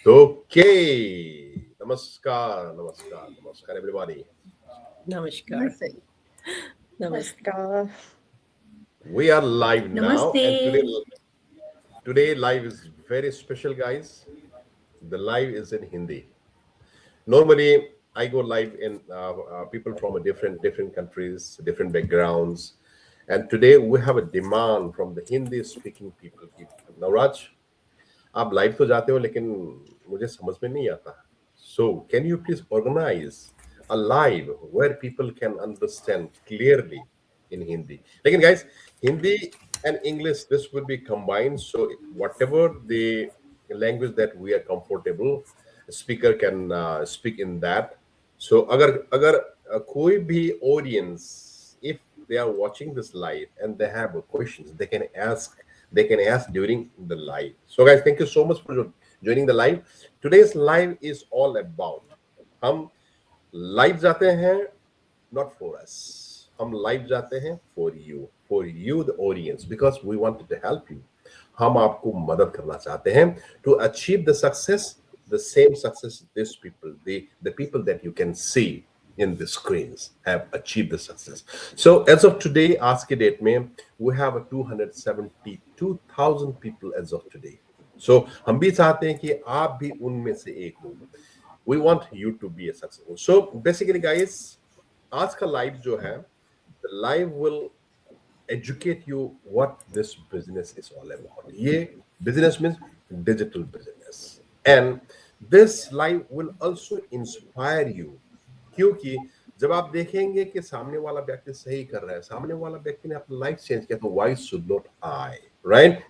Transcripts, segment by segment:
Okay. Namaskar, everybody. Namaskar. Namaste. Namaskar. We are live now, and Namaste. today live is very special, guys. The live is in Hindi. Normally, I go live in people from a different countries, different backgrounds, and today we have a demand from the Hindi-speaking people. Ki, Navraj, आप live तो जाते हो लेकिन मुझे समझ में नहीं आता. So, can you please organize a live where people can understand clearly in Hindi? Again, guys, Hindi and English, this will be combined. So, whatever the language that we are comfortable, speaker can speak in that. So, अगर कोई भी audience, if they are watching this live and they have questions, they can ask during the live. So guys, thank you so much for joining the live. Today's live is all about हम live जाते हैं not for us. हम live जाते हैं for you the audience, because we wanted to help you. हम आपको मदद करना चाहते हैं to achieve the success, the same success these people, the people that you can see in the screens have achieved the success. So as of today, आज के date में we have 272,000 people as of today. So हम भी चाहते हैं कि आप भी उनमें से एक हो. We want you to be a successful. So basically, guys, आज का live जो है, the live will educate you what this business is all about. ये business means digital business, and this live will also inspire you. क्योंकि जब आप देखेंगे कि सामने वाला व्यक्ति सही कर रहा है, सामने वाला व्यक्ति ने अपना लाइफ चेंज किया, तो why should not I, right?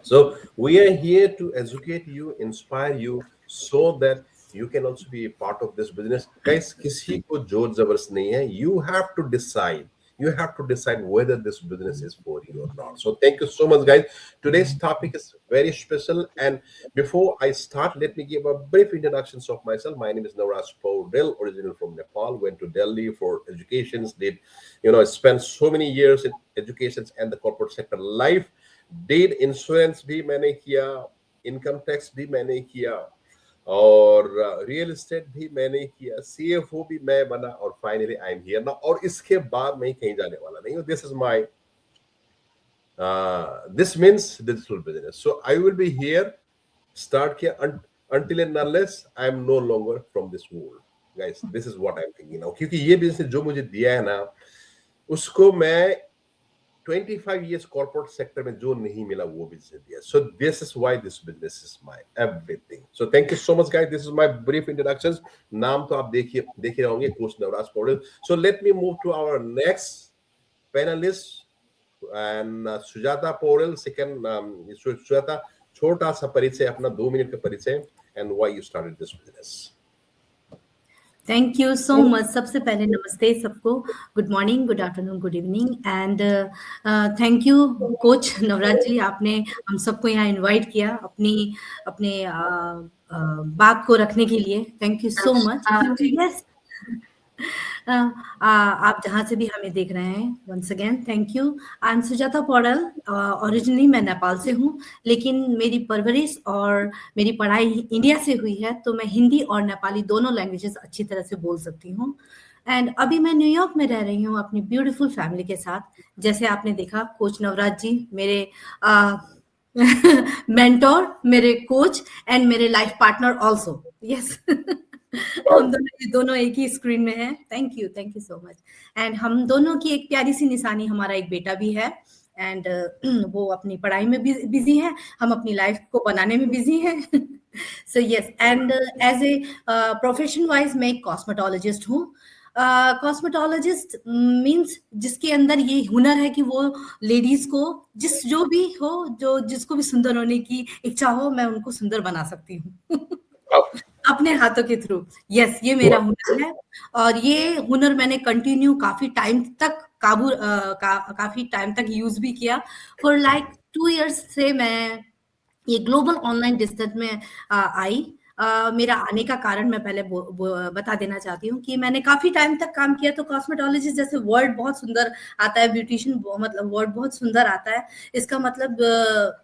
So we are here to educate you, inspire you, so that you can also be a part of this business. Guys, किसी को जोर जबरदस्त नहीं है. You have to decide. You have to decide whether this business is for you or not. So thank you so much, guys. Today's topic is very special. And before I start, let me give a brief introduction of myself. My name is Navraj Paudel, original from Nepal. Went to Delhi for education. Spent so many years in education and the corporate sector life. Did insurance भी मैंने किया, income tax भी मैंने किया, और real estate भी मैंने किया, सीएफओ भी मैं बना, और finally I am here now. और इसके बाद मैं कहीं जाने वाला नहीं हूँ. This is my this means digital business. So I will be here, start here until and unless I am no longer from this world. Guys, this is what I'm thinking now. क्योंकि ये business जो मुझे दिया है ना, उसको मैं 25 years corporate sector में जो नहीं मिला वो business दिया. So this is why this business is my everything. So thank you so much, guys. This is my brief introductions. नाम तो आप देख ही होंगे, coach Navraj Paudel. So let me move to our next panelist, and Sujata Paudel. Second, Sujata, छोटा सा परिचय, अपना 2 minute का परिचय, and why you started this business. Thank you so much. सबसे पहले नमस्ते सबको. Good morning, good afternoon, good evening, and thank you coach Navraj ji. आपने हम सबको यहाँ इनवाइट किया अपने बात को रखने के लिए. Thank you so much. Yes, आप जहाँ से भी हमें देख रहे हैं, once again thank you. I am Sujata Poudel. Originally मैं नेपाल से हूँ, लेकिन मेरी परवरिश और मेरी पढ़ाई इंडिया से हुई है, तो मैं हिंदी और नेपाली दोनों लैंग्वेजेस अच्छी तरह से बोल सकती हूँ. एंड अभी मैं न्यूयॉर्क में रह रही हूँ अपनी ब्यूटीफुल फैमिली के साथ. जैसे आपने देखा, कोच नवराज जी मेरे मेंटोर, मेरे कोच एंड मेरे लाइफ पार्टनर ऑल्सो. यस, हम दोनों एक ही स्क्रीन में हैं. Thank you so much. And हम दोनों की एक प्यारी सी निशानी, हमारा एक बेटा भी है, एंड वो अपनी पढ़ाई में बिजी है, हम अपनी लाइफ को बनाने में बिजी हैं. So yes, and as a profession wise मैं एक कॉस्मेटोलॉजिस्ट हूँ. कॉस्मेटोलॉजिस्ट मीन्स जिसके अंदर ये हुनर है कि वो लेडीज को जो भी हो, जिसको भी सुंदर होने की इच्छा हो, मैं उनको सुंदर बना सकती हूँ अपने हाथों के थ्रू. यस, ये मेरा हुनर है, और ये हुनर मैंने कंटिन्यू काफी टाइम तक काफी टाइम तक यूज भी किया. फॉर लाइक 2 years से मैं ये ग्लोबल ऑनलाइन डिस्टेंस में आई. मेरा आने का कारण मैं पहले बता देना चाहती हूँ कि मैंने काफी टाइम तक काम किया, तो कॉस्मेटोलॉजिस्ट जैसे वर्ड बहुत सुंदर आता है, ब्यूटिशियन मतलब वर्ड बहुत सुंदर आता है, इसका मतलब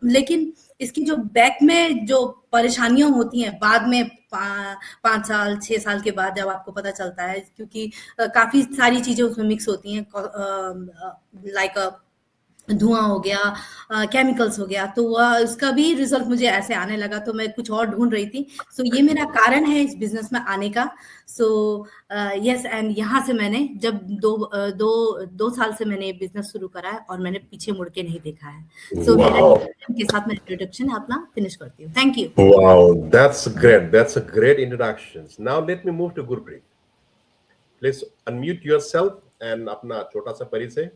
लेकिन इसकी जो बैक में जो परेशानियां होती हैं बाद में 5 साल 6 साल के बाद जब आपको पता चलता है, क्योंकि काफी सारी चीजें उसमें मिक्स होती हैं, लाइक धुआं हो गया, केमिकल्स हो गया, तो उसका भी रिजल्ट मुझे ऐसे आने लगा, तो मैं कुछ और ढूंढ रही थी। सो ये मेरा कारण है इस बिजनेस में आने का। सो यस, एंड यहाँ से मैंने जब दो साल से मैंने ये बिजनेस शुरू करा है और मैंने पीछे मुड़ के नहीं देखा है। सो मेरे Wow. के साथ मैं इंट्रोडक्शन अपना फिनिश करती हूँ। Thank you. Wow, that's great. That's a great introduction. Now let me move to Gurpreet. Please unmute yourself and अपना छोटा सा परिचय।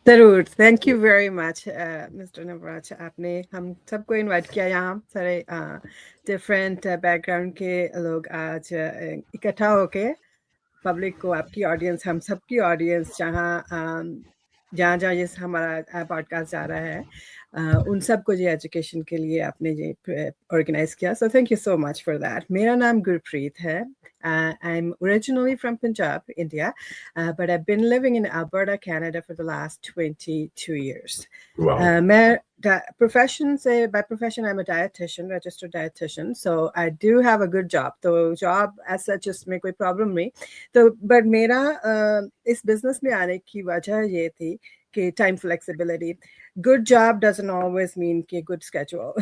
जरूर। Thank you very much mister Navraj, आपने हम सबको इनवाइट किया यहाँ। सारे डिफरेंट बैकग्राउंड के लोग आज इकट्ठा होके पब्लिक को, आपकी ऑडियंस, हम सबकी ऑडियंस, जहाँ जहाँ ये हमारा पॉडकास्ट जा रहा है, उन सबको ये एजुकेशन के लिए आपने ये ऑर्गेनाइज किया। So thank you so much for that. मेरा नाम गुरप्रीत है। I'm originally from Punjab, India, but I've been living in Alberta, Canada for the last 22 years. Wow. By profession, I'm a dietitian, registered dietitian. So I do have a good job. So job as such इसमें कोई problem नहीं। तो but मेरा इस business में आने की वजह ये थी कि time flexibility. Good job doesn't always mean कि good schedule.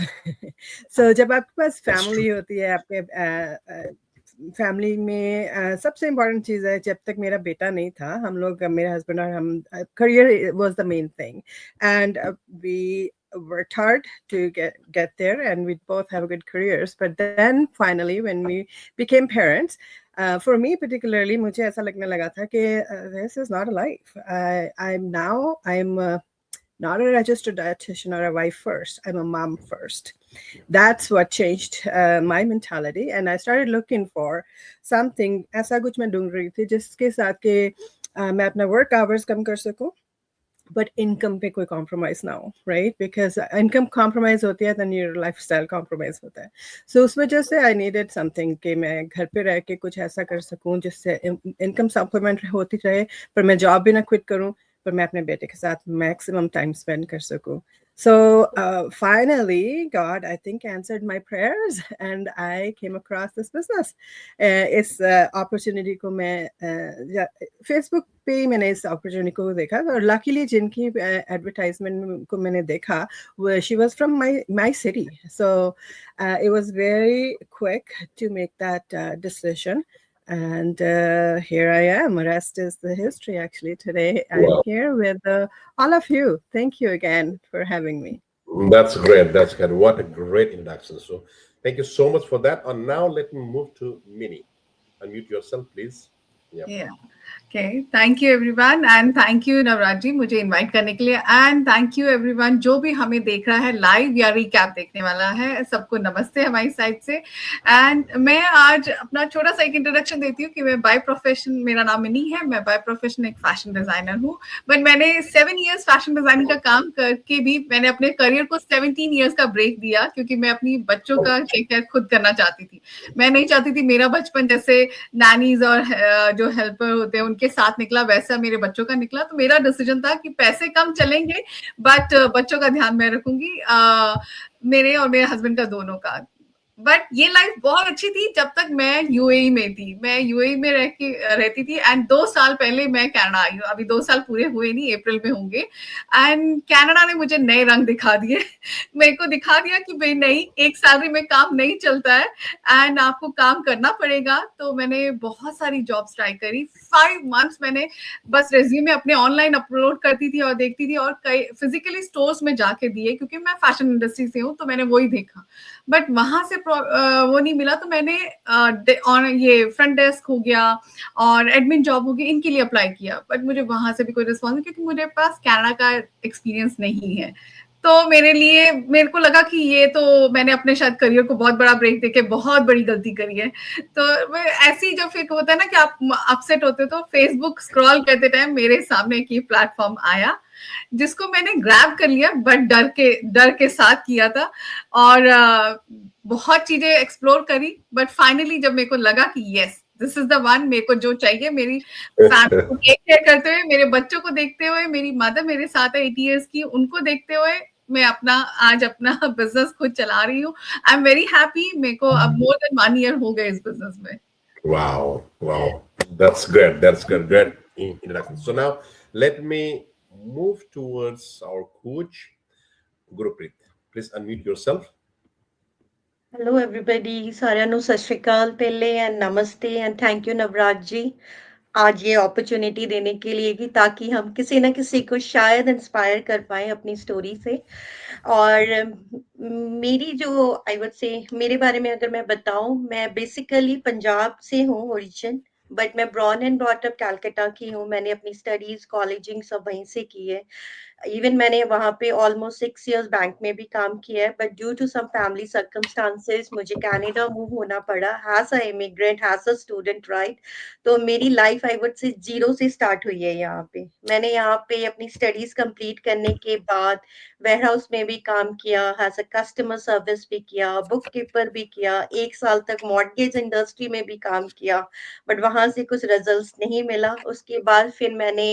So जब आपके पास family होती है, आपके फैमिली में सबसे इम्पोर्टेंट चीज़ है, जब तक मेरा बेटा नहीं था, हम लोग, मेरे हस्बैंड और हम, career was the main thing, and we worked hard to get there, and we both have good careers. But then finally when we became parents, for me particularly, मुझे ऐसा लगने लगा था कि this is not a life. I'm not a registered dietitian or a wife first. I'm a mom first. That's what changed my mentality, and I started looking for something. ऐसा कुछ मैं ढूंढ रही थी जिसके साथ के मैं अपना वर्क आवर्स कम कर सकूं, but income पे कोई compromise ना हो, right? Because income compromise होती है, then your lifestyle compromise होता है. So उस वजह से I needed something कि मैं घर पे रह के कुछ ऐसा कर सकूं जिससे income supplement होती रहे, पर मैं job भी ना quit करूं, पर मैं अपने बेटे के साथ maximum time spend कर सकूं. So finally, God, I think, answered my prayers, and I came across this business. इस opportunity को मैं Facebook पे मैंने इस opportunity को देखा, और luckily जिनकी advertisement को मैंने देखा, she was from my city. So it was very quick to make that decision. And here I am. The rest is the history, actually. Today I'm here with all of you. Thank you again for having me. That's great. That's good. What a great introduction. So thank you so much for that. And now let me move to Minnie. Unmute yourself, please. Yeah. Okay, thank you everyone, and thank you Navraj जी मुझे invite करने के लिए, and thank you everyone जो भी हमें देख रहा है लाइव या रिकैप देखने वाला है, सबको नमस्ते हमारी साइड से। एंड मैं आज अपना छोटा सा एक इंट्रोडक्शन देती हूँ कि मैं बाय प्रोफेशन, मेरा नाम मिनी है, मैं बाय प्रोफेशन एक फैशन डिजाइनर हूँ, बट मैंने 7 इयर्स फैशन डिजाइनिंग का काम करके भी मैंने अपने करियर को 17 इयर्स का ब्रेक दिया, क्योंकि मैं अपनी बच्चों का टेक केयर खुद करना चाहती थी। मैं नहीं चाहती थी मेरा बचपन जैसे नैनीज और जो हेल्पर होते हैं उनके साथ निकला, वैसा मेरे बच्चों का निकला। तो मेरा डिसीजन था कि पैसे कम चलेंगे, बट बच्चों का ध्यान मैं रखूंगी, मेरे और मेरे हस्बैंड का दोनों का। बट ये लाइफ बहुत अच्छी थी जब तक मैं यूएई में थी। मैं यूएई में रहती थी, एंड 2 साल पहले मैं कनाडा आई हूँ। अभी 2 साल पूरे हुए नहीं, अप्रैल में होंगे। एंड कनाडा ने मुझे नए रंग दिखा दिए मेरे को दिखा दिया कि भाई नहीं, एक सैलरी में काम नहीं चलता है, एंड आपको काम करना पड़ेगा। तो मैंने बहुत सारी जॉब्स ट्राई करी। 5 मंथ्स मैंने बस रेज्यूमे अपने ऑनलाइन अपलोड करती थी और देखती थी, और कई फिजिकली स्टोर्स में जाके दिए, क्योंकि मैं फैशन इंडस्ट्री से हूँ, तो मैंने वही देखा। बट वहां से वो नहीं मिला, तो मैंने ये फ्रंट डेस्क हो गया और एडमिन जॉब हो गई, इनके लिए अप्लाई किया। बट मुझे वहां से भी कोई रिस्पॉन्स नहीं, क्योंकि मुझे पास कनाडा का एक्सपीरियंस नहीं है। तो मेरे को लगा कि ये तो मैंने अपने शायद करियर को बहुत बड़ा ब्रेक देके बहुत बड़ी गलती करी है। तो मैं ऐसी जब फिर होता है ना कि आप अपसेट होते हो, तो फेसबुक स्क्रॉल करते टाइम मेरे सामने एक प्लेटफॉर्म आया जिसको मैंने ग्रैब कर लिया, बट डर के साथ किया था, और बहुत चीजें एक्सप्लोर करी, बट फाइनली जब मेरे को लगा कि yes this is the one, मेरे को जो चाहिए, मेरी फैमिली को टेक केयर करते हुए, मेरे बच्चों को देखते हुए, मेरी मदर मेरे साथ है 8 इयर्स की, उनको देखते हुए मैं आज अपना बिजनेस खुद चला रही हूँ। I am very happy. मेरे को अब मोर देन 1 ईयर हो गए इस बिजनेस में। Wow. That's great. That's good. Great introduction. So now let me move towards our coach, Gurupreet. Please unmute yourself. Hello everybody, साਰਿਆਂ ਨੂੰ ਸਤਿ ਸ਼੍ਰੀ ਅਕਾਲ पहले एंड नमस्ते and thank you Navraj ji आज ये अपॉर्चुनिटी देने के लिए कि ताकि हम किसी न किसी को शायद इंस्पायर कर पाए अपनी स्टोरी से। और मेरी जो आई वुड से मेरे बारे में अगर मैं बताऊं, मैं बेसिकली पंजाब से हूँ ओरिजिन, बट मैं born and brought up Calcutta की हूँ। मैंने अपनी स्टडीज कॉलेजिंग सब वहीं से की है। इवन मैंने वहां पे ऑलमोस्ट 6 इयर्स बैंक में भी काम किया है, but due to some family circumstances मुझे कनाडा मूव होना पड़ा as a immigrant, as a student, right. तो मेरी life I would say zero से स्टार्ट हुई है यहाँ पे। मैंने यहाँ पे अपनी स्टडीज कंप्लीट करने के बाद वेयर हाउस में भी काम किया, हैज अ कस्टमर सर्विस भी किया, बुक कीपर भी किया, 1 साल तक मॉर्गेज इंडस्ट्री में भी काम किया, बट वहां से कुछ रिजल्ट्स नहीं मिला। उसके बाद फिर मैंने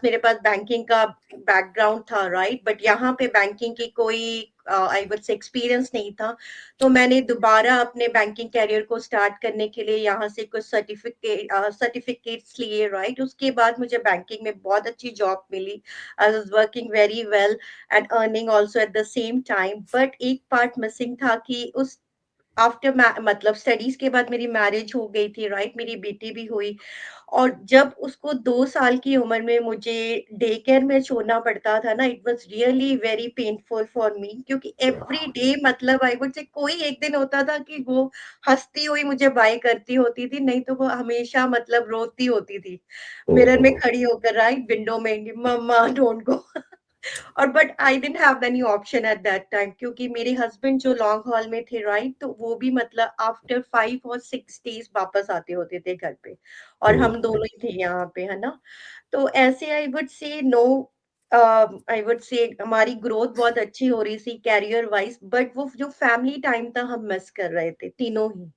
मेरे पास बैंकिंग का बैकग्राउंड था, राइट, बट यहाँ पे बैंकिंग की कोई आई वुड से एक्सपीरियंस नहीं था। तो मैंने दोबारा अपने बैंकिंग कैरियर को स्टार्ट करने के लिए यहाँ से कुछ सर्टिफिकेट्स लिए, राइट। उसके बाद मुझे बैंकिंग में बहुत अच्छी जॉब मिली। I was working very well and earning also at the same time, but एक पार्ट मिसिंग था कि उस आफ्टर मतलब स्टडीज के बाद मेरी मैरिज हो गई थी, राइट, मेरी बेटी भी हुई। और जब उसको 2 साल की उम्र में मुझे डे केयर में छोड़ना पड़ता था ना, it was really very painful for me, क्योंकि एवरी डे मतलब आई वुड से कोई एक दिन होता था कि वो हंसती हुई मुझे बाय करती होती थी, नहीं तो वो हमेशा मतलब रोती होती थी मिरर में खड़ी होकर, राइट, विंडो में, मम्मा डोंट गो। और but I didn't have any option at that time, क्योंकि मेरे हस्बैंड जो लॉन्ग हॉल में थे, राइट, तो वो भी मतलब आफ्टर 5 और 6 डेज वापस आते होते थे घर पे, और हम दोनों ही थे यहाँ पे, है ना। तो ऐसे I would say no, I would say हमारी ग्रोथ बहुत अच्छी हो रही थी कैरियर वाइज, बट वो जो फैमिली टाइम था हम मिस कर रहे थे तीनों ही।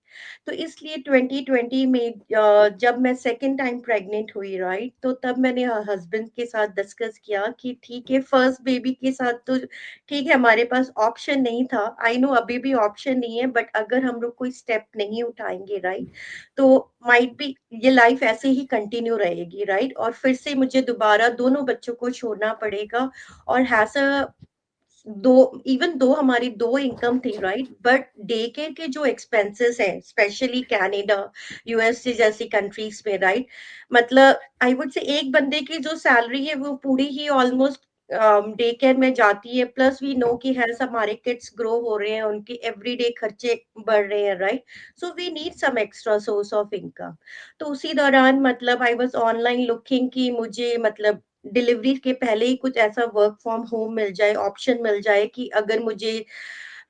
तो इसलिए 2020 में जब मैं सेकेंड टाइम प्रेग्नेंट हुई, राइट, तो तब मैंने हस्बैंड के साथ डिस्कस किया कि ठीक है, फर्स्ट बेबी के साथ तो ठीक है हमारे पास ऑप्शन नहीं था, आई नो अभी भी ऑप्शन नहीं है, बट अगर हम लोग कोई स्टेप नहीं उठाएंगे, राइट, तो माइट बी ये लाइफ ऐसे ही कंटिन्यू रहेगी, राइट, और फिर से मुझे दोबारा दोनों बच्चों को छोड़ना पड़ेगा। और हैज अ दो हमारी दो इनकम थी, राइट, बट डे केयर के जो एक्सपेंसेस हैं स्पेशली कनाडा, यूएसए जैसी कंट्रीज में, राइट, मतलब आई वुड से एक बंदे की जो सैलरी है वो पूरी ही ऑलमोस्ट डे केयर में जाती है, प्लस वी नो कि है हमारे किड्स ग्रो हो रहे हैं, उनके एवरीडे खर्चे बढ़ रहे हैं, right, so we need some extra source of income. तो उसी दौरान मतलब आई वाज ऑनलाइन लुकिंग कि मुझे मतलब डिलीवरी के पहले ही कुछ ऐसा वर्क फ्रॉम होम मिल जाए, ऑप्शन मिल जाए कि अगर मुझे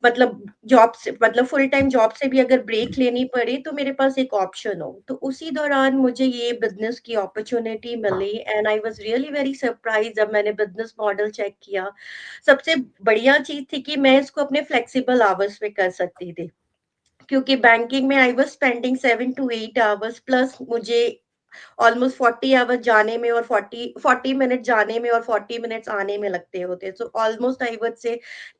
मतलब जॉब से मतलब फुल टाइम जॉब से भी अगर ब्रेक लेनी पड़े तो मेरे पास एक ऑप्शन हो। तो उसी दौरान मुझे ये बिजनेस की अपॉर्चुनिटी मिली and I was really very surprise जब मैंने बिजनेस मॉडल चेक किया। सबसे बढ़िया चीज थी कि मैं इसको अपने फ्लेक्सिबल आवर्स में कर सकती थी, क्योंकि बैंकिंग में I was spending 7 to 8 hours, plus मुझे ऑलमोस्ट 40 आवर्स जाने में और 40 मिनट जाने में और 40 मिनट्स आने में लगते होते, सो ऑलमोस्ट आई वुड से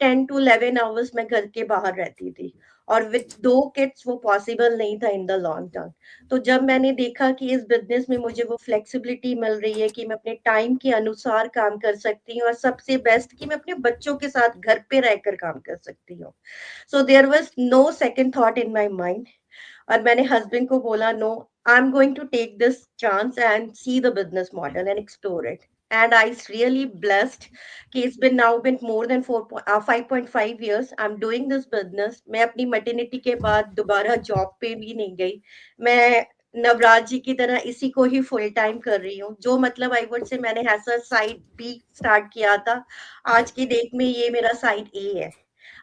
10 to 11 आवर्स मैं घर के बाहर रहती थी, और विद 2 किड्स वो पॉसिबल नहीं था इन द लॉन्ग टर्म। तो जब मैंने देखा कि इस बिजनेस में मुझे वो फ्लेक्सिबिलिटी मिल रही है कि मैं अपने टाइम के अनुसार काम कर सकती हूँ, और सबसे बेस्ट कि मैं अपने बच्चों के साथ घर पे रहकर काम कर सकती हूँ, so there was no second thought in my mind. और मैंने हस्बैंड को बोला, no, I am going to take this chance and see the business model and explore it. And I really blessed कि it's been now been more than 5.5 years I am doing this business. मैं अपनी maternity के बाद दोबारा job पे भी नहीं गई, मैं नवराज जी की तरह इसी को ही फुल टाइम कर रही हूँ, जो मतलब आई वुड से मैंने ऐसा साइड बी स्टार्ट किया था, आज की डेट में ये मेरा साइड ए है।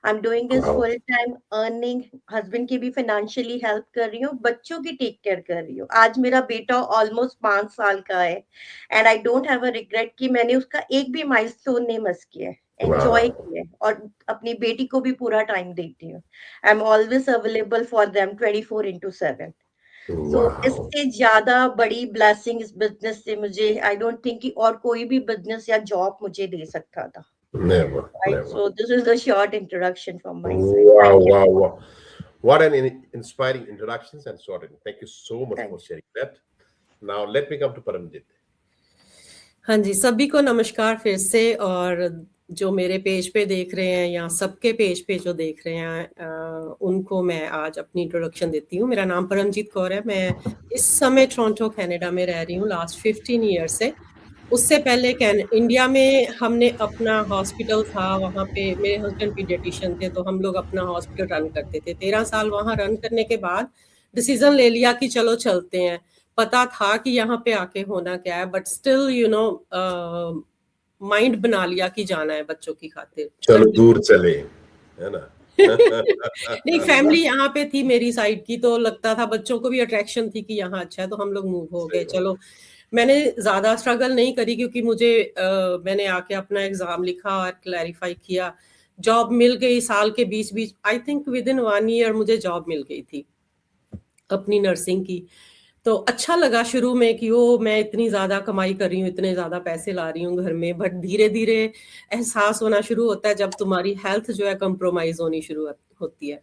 आई am doing this Wow. Full time, earning, husband की भी फाइनेंशियली हेल्प कर रही हूँ, बच्चों की टेक केयर कर रही हूँ। आज मेरा बेटा ऑलमोस्ट 5 साल का है and I don't have a regret कि मैंने उसका एक भी माइलस्टोन नहीं मिस किया है, एंजॉय Wow. किया है, और अपनी बेटी को भी पूरा टाइम देती हूँ। I am always available for them 24/7। So Wow. इससे ज्यादा बड़ी ब्लेसिंग इस बिजनेस से मुझे आई डोंट थिंक कि और कोई भी बिजनेस या जॉब मुझे दे सकता था। Never, right, never. So this is the short introduction from my side. Wow, thank you. wow, wow. What an inspiring introductions and sorted. Thank you so much for thank sharing that. Now let me come to Paramjit. हाँ जी, सभी को नमस्कार फिर से। और जो मेरे page पे देख रहे हैं या सबके पेज पे जो देख रहे हैं उनको मैं आज अपनी इंट्रोडक्शन देती हूँ। मेरा नाम परमजीत कौर है। मैं इस समय टोरंटो कनाडा में रह रही हूँ लास्ट 15 ईयर से। उससे पहले इंडिया में हमने अपना हॉस्पिटल था, वहाँ पे मेरे हस्बैंड पीडियाट्रिशियन थे, तो हम लोग अपना हॉस्पिटल रन करते थे। 13 साल वहाँ रन करने के बाद डिसीजन ले लिया कि चलो चलते हैं। पता था कि यहाँ पे आके होना क्या है, बट स्टिल माइंड बना लिया कि जाना है बच्चों की खातिर। चलो दूर चले, है ना? नहीं, फैमिली यहाँ पे थी मेरी साइड की, तो लगता था बच्चों को भी अट्रैक्शन थी कि यहाँ अच्छा है, तो हम लोग मूव हो गए। चलो, मैंने ज्यादा स्ट्रगल नहीं करी क्योंकि मुझे मैंने आके अपना एग्जाम लिखा और क्लैरिफाई किया, जॉब मिल गई। साल के बीच बीच I think within 1 year मुझे जॉब मिल गई थी अपनी नर्सिंग की। तो अच्छा लगा शुरू में कि वो मैं इतनी ज्यादा कमाई कर रही हूँ, इतने ज्यादा पैसे ला रही हूँ घर में। बट धीरे धीरे एहसास होना शुरू होता है जब तुम्हारी हेल्थ जो है कंप्रोमाइज होनी शुरू होती है।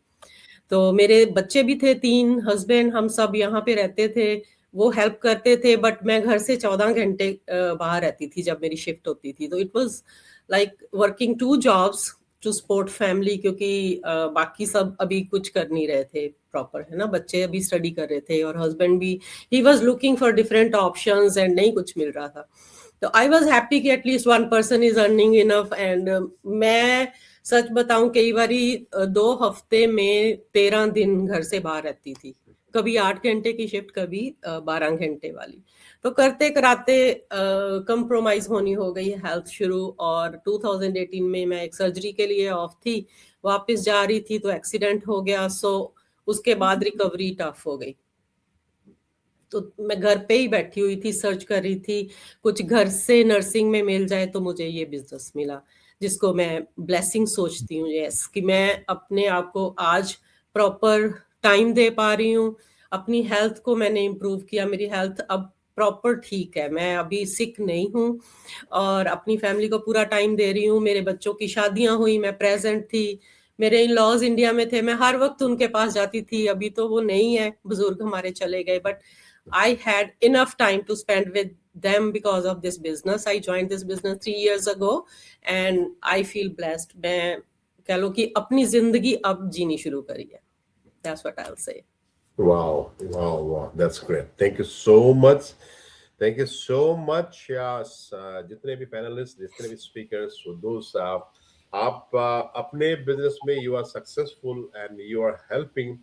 तो मेरे बच्चे भी थे 3, हस्बैंड, हम सब यहाँ पे रहते थे। वो हेल्प करते थे, बट मैं घर से 14 घंटे बाहर रहती थी जब मेरी शिफ्ट होती थी। तो it was like working 2 jobs to support family, क्योंकि बाकी सब अभी कुछ कर नहीं रहे थे प्रॉपर, है ना। बच्चे अभी स्टडी कर रहे थे और हस्बैंड भी he was looking for different options and नहीं कुछ मिल रहा था। तो आई वाज हैप्पी कि at least 1 person is earning enough. And मैं सच बताऊं, कई बारी 2 हफ्ते में 13 दिन घर से बाहर रहती थी। कभी 8 घंटे की शिफ्ट, कभी 12 घंटे वाली। तो करते कराते कंप्रोमाइज होनी हो गई हेल्थ शुरू। और 2018 में मैं एक सर्जरी के लिए ऑफ थी, वापस जा रही थी तो एक्सीडेंट हो गया। सो उसके बाद रिकवरी टफ हो गई। तो मैं घर पे ही बैठी हुई थी, सर्च कर रही थी कुछ घर से नर्सिंग में मिल जाए। तो मुझे ये बिजनेस मिला, जिसको मैं ब्लेसिंग सोचती हूँ। यस, कि मैं अपने आप को आज प्रॉपर टाइम दे पा रही हूँ। अपनी हेल्थ को मैंने इम्प्रूव किया, मेरी हेल्थ अब प्रॉपर ठीक है, मैं अभी सिक नहीं हूँ और अपनी फैमिली को पूरा टाइम दे रही हूँ। मेरे बच्चों की शादियां हुई, मैं प्रेजेंट थी। मेरे इन लॉज इंडिया में थे, मैं हर वक्त उनके पास जाती थी। अभी तो वो नहीं है, बुजुर्ग हमारे चले गए, but I had enough time to spend with them because of this business. I joined this business 3 years ago and I feel blessed. मैं कह लो कि अपनी जिंदगी अब जीनी शुरू करी है. That's what I'll say. Wow, wow, wow. That's great. Thank you so much. Thank you so much. Yes, जितने भी पैनलिस्ट, जितने भी स्पीकर्स, दोस्त, आप अपने बिजनेस में you are successful and you are helping,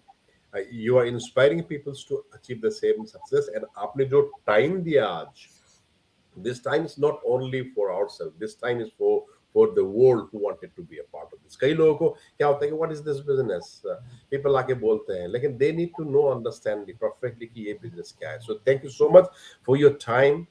you are inspiring people to achieve the same success. And आपने जो time दिया आज, this time is not only for ourselves, this time is for the world who wanted to be a part of this. कई लोगों को क्या होता है कि what is this business, people आके बोलते हैं, लेकिन they need to know, understand perfectly कि ये business क्या है. So thank you so much for your time,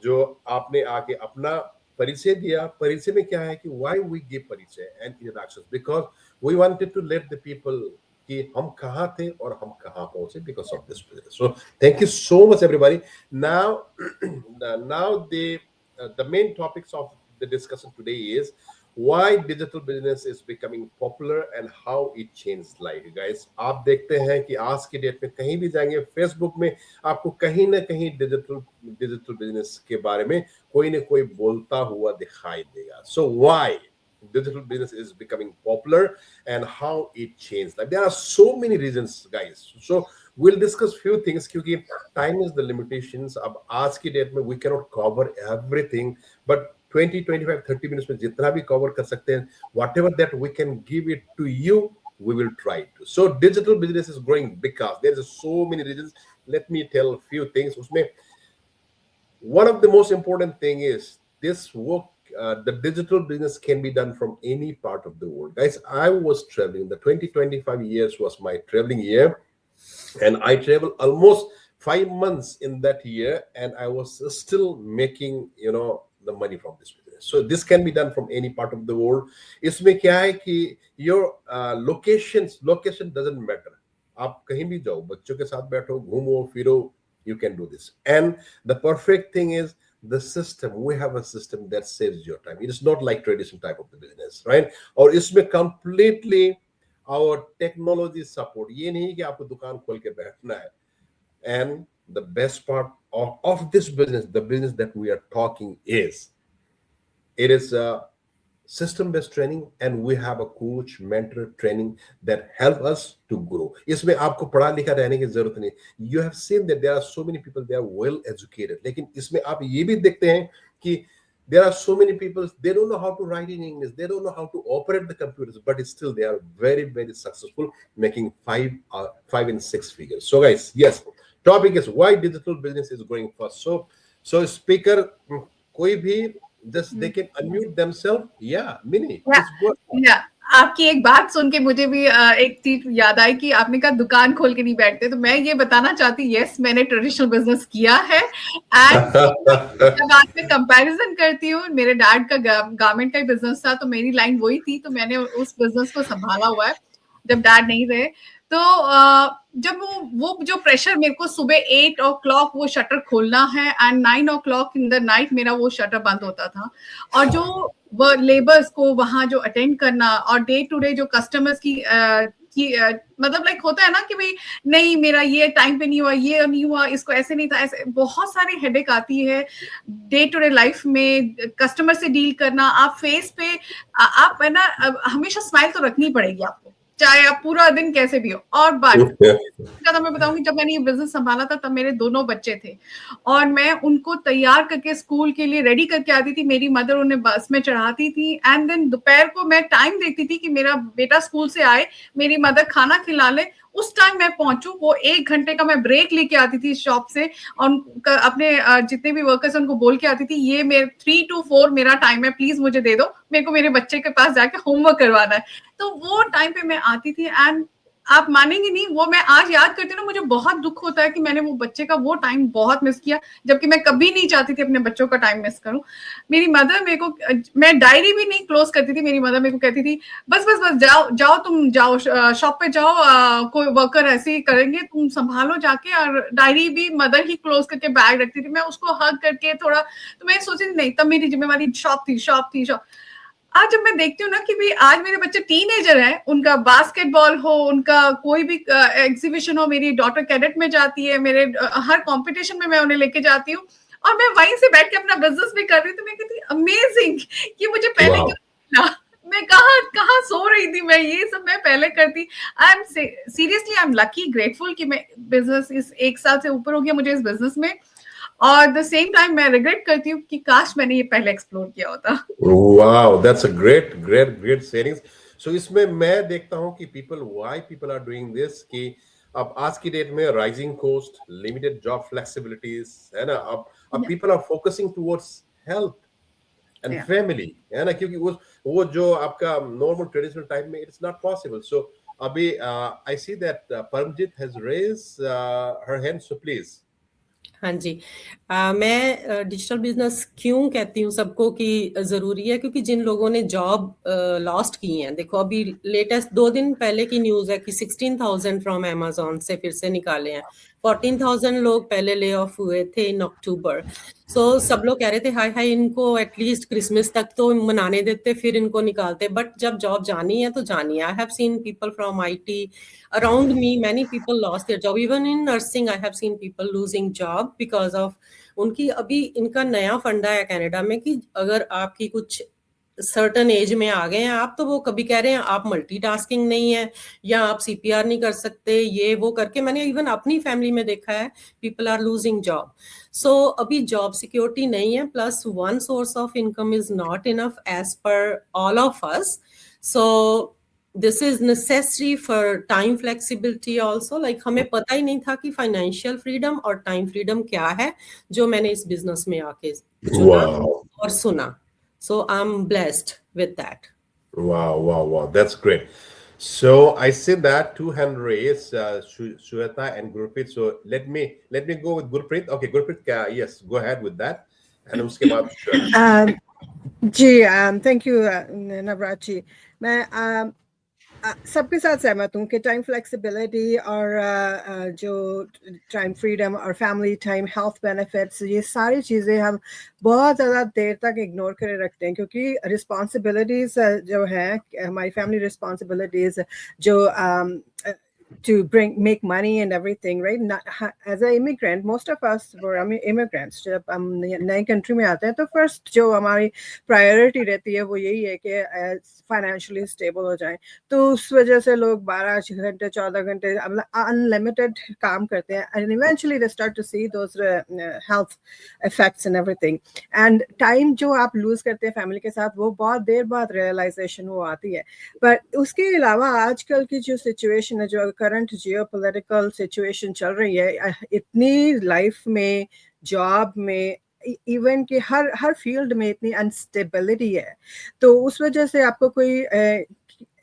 जो आपने आके अपना परिचय दिया. परिचय में क्या है कि why we give परिचय and introductions, because we wanted to let the people कि हम कहाँ थे और हम कहाँ पहुंचे because of this business. So thank you so much everybody. Now the main topics of the discussion today is why digital business is becoming popular and how it changed life. Guys, आप देखते हैं कि आज की date में कहीं भी जाएंगे, फेसबुक में आपको कहीं ना कहीं डिजिटल बिजनेस के बारे में कोई ना कोई बोलता हुआ दिखाई देगा. So why digital business is becoming popular and how it changed life? There are so many reasons, guys. So we'll discuss few things क्योंकि time is the limitations. अब आज की डेट में we cannot cover everything, but 20, 25, 30 minutes में जितना भी cover कर सकते हैं, whatever that we can give it to you we will try to. So digital business is growing because there is so many reasons. Let me tell a few things. Usme one of the most important thing is this work. The digital business can be done from any part of the world. Guys, I was traveling. The 2025 years was my traveling year, and I traveled almost 5 months in that year, and I was still making, the money from this business. So this can be done from any part of the world. इसमें क्या है कि your location doesn't matter. आप कहीं भी जाओ, बच्चों के साथ बैठो, घूमो फिरो, you can do this. And the perfect thing is the system. We have a system that saves your time. It is not like traditional type of the business, right? और इसमें completely our technology support. ये नहीं कि आपको दुकान खोल के बैठना है. And the best part of this business, the business that we are talking is, it is a system-based training, and we have a coach, mentor training that help us to grow. इसमें आपको पढ़ा लिखा रहने की जरूरत नहीं. You have seen that there are so many people, they are well educated. लेकिन इसमें आप ये भी देखते हैं कि there are so many people, they don't know how to write in English, they don't know how to operate the computers, but still they are very, very successful, making 5 and 6 figures. So guys, yes, topic is why digital business is growing fast. So speaker, कोई भी just they can unmute themselves. Yeah, Mini. Yeah. आपकी एक बात सुन के मुझे भी एक चीज याद आई कि आपने कहा दुकान खोल के नहीं बैठते, तो मैं ये बताना चाहती, यस मैंने ट्रेडिशनल बिजनेस किया है, एंड जब आज मैं कंपैरिजन करती हूँ, मेरे डैड का गारमेंट का बिजनेस था, तो मेरी लाइन वही थी, तो मैंने उस बिजनेस को संभाला हुआ है जब डैड नहीं रहे. तो जब वो जो प्रेशर, मेरे को सुबह 8 o'clock वो शटर खोलना है and 9 o'clock in the night मेरा वो शटर बंद होता था, और जो वो लेबर्स को वहां जो अटेंड करना, और डे टू डे जो कस्टमर्स की मतलब लाइक होता है ना कि भाई नहीं मेरा ये टाइम पे नहीं हुआ, ये नहीं हुआ, इसको ऐसे नहीं था, ऐसे बहुत सारी हेडेक आती है डे टू डे लाइफ में. कस्टमर से डील करना, आप फेस पे आप है ना, हमेशा स्माइल तो रखनी पड़ेगी आपको, चाहे आप पूरा दिन कैसे भी हो. और बात तो मैं बताऊंगी, जब मैंने ये बिजनेस संभाला था तब मेरे 2 बच्चे थे, और मैं उनको तैयार करके स्कूल के लिए रेडी करके आती थी. मेरी मदर उन्हें बस में चढ़ाती थी, एंड देन दोपहर को मैं टाइम देखती थी कि मेरा बेटा स्कूल से आए, मेरी मदर खाना खिला ले, उस टाइम मैं पहुंचू. वो 1 घंटे का मैं ब्रेक लेके आती थी शॉप से, और अपने जितने भी वर्कर्स उनको बोल के आती थी, ये मेरे 3 to 4 मेरा टाइम है, प्लीज मुझे दे दो, मेरे को मेरे बच्चे के पास जाके होमवर्क करवाना है. तो वो टाइम पे मैं आती थी, एंड आप मानेंगे नहीं, वो मैं आज याद करती हूँ ना, मुझे बहुत दुख होता है कि मैंने वो बच्चे का वो टाइम बहुत मिस किया, जबकि मैं कभी नहीं चाहती थी अपने बच्चों का टाइम मिस करूं. मेरी मदर मेरे को, मैं डायरी भी नहीं क्लोज करती थी, मेरी मदर मेरे को कहती थी बस बस बस जाओ तुम जाओ शॉप पे जाओ, कोई वर्कर ऐसे ही करेंगे, तुम संभालो जाके. और डायरी भी मदर ही क्लोज करके बैग रखती थी, मैं उसको हग करके थोड़ा, तो मैं सोची नहीं, तब मेरी जिम्मेवारी शॉप थी. आज जब मैं देखती हूँ ना कि भाई आज मेरे बच्चे टीनेजर हैं, उनका बास्केटबॉल हो, उनका कोई भी एग्जीबिशन हो, मेरी डॉटर कैडेट में जाती है, मेरे हर कंपटीशन में मैं उन्हें लेके जाती हूँ, और मैं वहीं से बैठ के अपना बिजनेस भी कर रही हूँ. तो मैं कहती अमेजिंग कि मुझे पहले क्यों मिला, मैं कहाँ सो रही थी, मैं ये सब मैं पहले करती. I am seriously I am lucky, grateful कि मैं बिजनेस इस 1 साल से ऊपर हो गया मुझे इस बिजनेस में, और द सेम टाइम मैं रिग्रेट करती हूँ कि काश मैंने ये पहले एक्सप्लोर किया होता. Wow, that's a great sayings. So इसमें मैं देखता हूँ कि why people are doing this, कि अब आज की डेट में rising cost, limited job flexibilities है ना, अब people are focusing towards health and family, है ना, क्योंकि वो जो आपका नॉर्मल ट्रेडिशनल टाइम में it's not possible. So अभी I see that Paramjit has raised her hand, so please. हाँ जी, मैं डिजिटल बिजनेस क्यों कहती हूँ सबको कि जरूरी है, क्योंकि जिन लोगों ने जॉब लॉस्ट की हैं, देखो अभी लेटेस्ट 2 दिन पहले की न्यूज़ है कि 16,000 फ्रॉम अमेजोन से फिर से निकाले हैं. 14,000 लोग पहले ले ऑफ हुए थे इन अक्टूबर. सो सब लोग कह रहे थे हाय इनको एटलीस्ट क्रिसमस तक तो मनाने देते, फिर इनको निकालते. बट जब जॉब जानी है तो जानी है. I have seen people from IT around me, many people lost their job. Even in nursing I have seen people losing job because of उनकी अभी इनका नया फंडा है कनाडा में कि अगर आपकी कुछ सर्टन एज में आ गए हैं आप, तो वो कभी कह रहे हैं आप मल्टीटास्किंग नहीं है, या आप CPR नहीं कर सकते, ये वो करके. मैंने इवन अपनी फैमिली में देखा है, people are losing job. So अभी जॉब सिक्योरिटी नहीं है, plus one source of income is not enough as per all of us. So this is necessary for time flexibility also. Like हमें पता ही नहीं था कि financial freedom और time freedom क्या है, जो मैंने इस business में आके चुना और सुना. So I'm blessed with that. Wow. That's great. So I see that two hand raised, Shweta and Gurpreet. So let me go with Gurpreet. Okay, Gurpreet, yes, go ahead with that. And उसके बाद Shweta. Ji thank you Navraj ji. मैं सबके साथ सहमत हूँ कि time flexibility और जो टाइम फ्रीडम और फैमिली टाइम, हेल्थ बेनिफिट्स, ये सारी चीज़ें हम बहुत ज़्यादा देर तक इग्नोर करे रखते हैं, क्योंकि रिस्पॉन्सिबिलिटीज़ जो है हमारी फैमिली रिस्पॉन्सिबिलिटीज़ जो to make money and everything, right? As an immigrant, most of us were immigrants. जब हम नई कंट्री में आते हैं तो फर्स्ट जो हमारी प्रायोरिटी रहती है वो यही है कि फाइनेंशियली स्टेबल हो जाएं. तो उस वजह से लोग 12 घंटे 14 घंटे अनलिमिटेड काम करते हैं, and eventually they start to see those health effects and everything. And time जो आप लूज करते हैं फैमिली के साथ वो बहुत देर बाद रियलाइजेशन वो आती है. बट उसके अलावा आजकल की जो सिचुएशन है, जो करंट जियोपॉलिटिकल सिचुएशन चल रही है, इतनी लाइफ में, जॉब में, इवन कि हर फील्ड में इतनी अनस्टेबिलिटी है, तो उस वजह से आपको कोई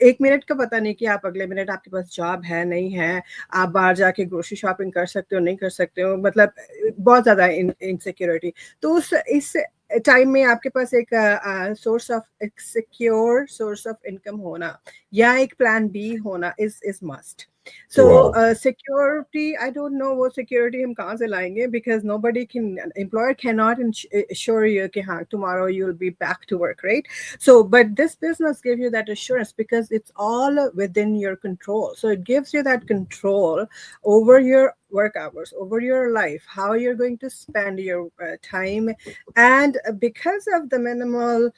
एक मिनट का पता नहीं कि आप अगले मिनट आपके पास जॉब है नहीं है, आप बाहर जाके ग्रोसरी शॉपिंग कर सकते हो नहीं कर सकते हो, मतलब बहुत ज़्यादा इनसिक्योरिटी. तो इस टाइम में आपके पास एक सोर्स ऑफ एक सिक्योर सोर्स ऑफ इनकम होना या एक प्लान बी होना is must. So security, I don't know what security हम कहाँ से लाएंगे, because nobody can, employer cannot assure you कि हाँ tomorrow you'll be back to work, right? So but this business gives you that assurance because it's all within your control. So it gives you that control over your work hours, over your life, how you're going to spend your time, and because of the minimal